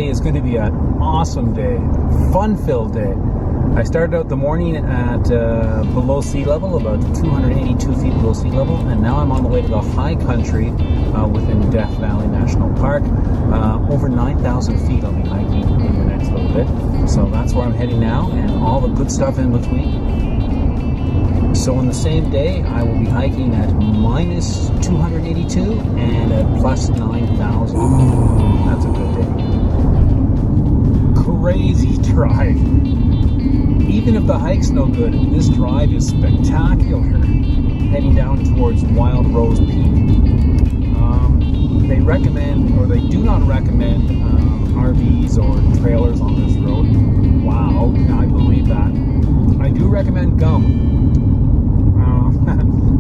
is going to be an awesome day, fun-filled day. I started out the morning at below sea level, about 282 feet below sea level, and now I'm on the way to the high country within Death Valley National Park. Over 9,000 feet I'll be hiking in the next little bit. So that's where I'm heading now, and all the good stuff in between. So on the same day, I will be hiking at minus 282 and at plus 9,000. That's a good day. Crazy drive. Even if the hike's no good, this drive is spectacular. Heading down towards Wild Rose Peak. They recommend, or they do not recommend, RVs or trailers on this road. Wow, I believe that. I do recommend gum.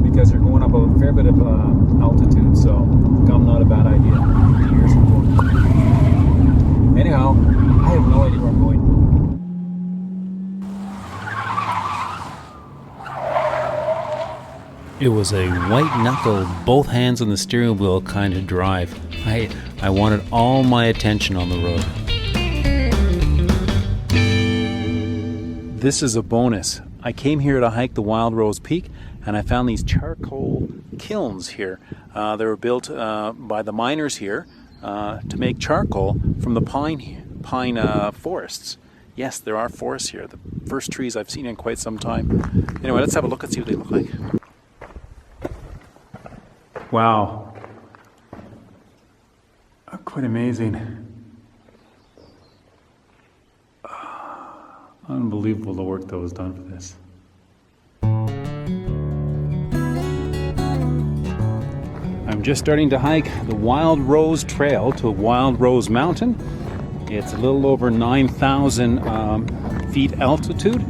Because you're going up a fair bit of altitude, so gum not a bad idea. Anyhow, I have no idea where I'm going. It was a white-knuckle, both hands on the steering wheel kind of drive. I wanted all my attention on the road. This is a bonus. I came here to hike the Wild Rose Peak, and I found these charcoal kilns here. They were built by the miners here to make charcoal from the pine forests. Yes, there are forests here. The first trees I've seen in quite some time. Anyway, let's have a look and see what they look like. Wow. Quite amazing. Unbelievable the work that was done for this. I'm just starting to hike the Wild Rose Trail to Wild Rose Mountain. It's a little over 9,000 feet altitude.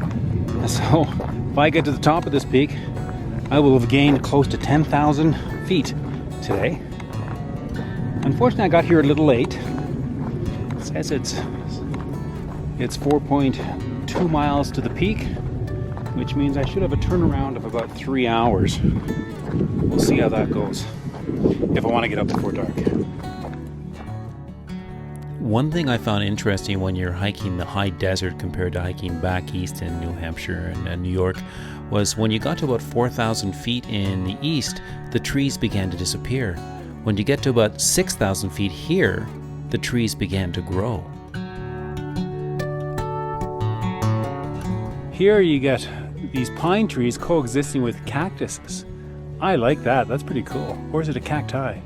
So if I get to the top of this peak, I will have gained close to 10,000 feet today. Unfortunately, I got here a little late. It says it's 4.2 miles to the peak, which means I should have a turnaround of about 3 hours. We'll see how that goes, if I want to get up before dark. One thing I found interesting when you're hiking the high desert compared to hiking back east in New Hampshire and New York was when you got to about 4,000 feet in the east, the trees began to disappear. When you get to about 6,000 feet here, the trees began to grow. Here you get these pine trees coexisting with cactuses. I like that. That's pretty cool. Or is it a cacti?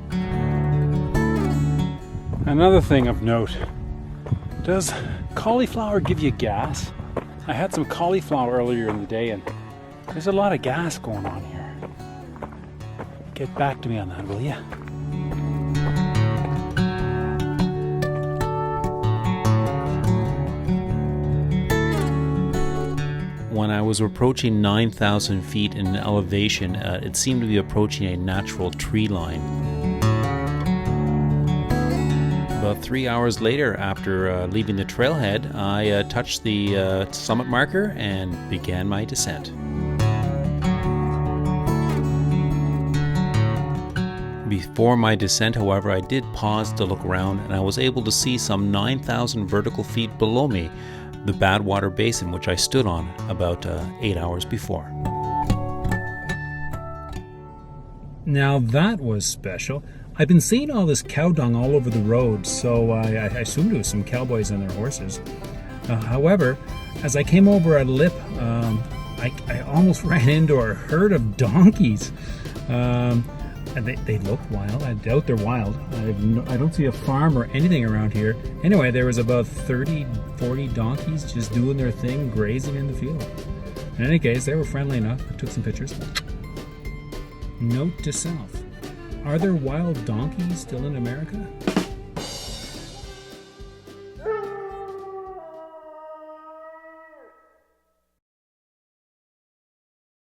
Another thing of note. Does cauliflower give you gas? I had some cauliflower earlier in the day and there's a lot of gas going on here. Get back to me on that, will ya? When I was approaching 9,000 feet in elevation, it seemed to be approaching a natural tree line. About 3 hours later, after leaving the trailhead, I touched the summit marker and began my descent. Before my descent, however, I did pause to look around, and I was able to see some 9,000 vertical feet below me, the Badwater Basin, which I stood on about 8 hours before. Now that was special. I've been seeing all this cow dung all over the road, so I assumed it was some cowboys and their horses. However, as I came over a lip, I almost ran into a herd of donkeys. And they look wild. I doubt they're wild. I don't see a farm or anything around here. Anyway, there was about 30, 40 donkeys just doing their thing, grazing in the field. In any case, they were friendly enough. I took some pictures. Note to self. Are there wild donkeys still in America?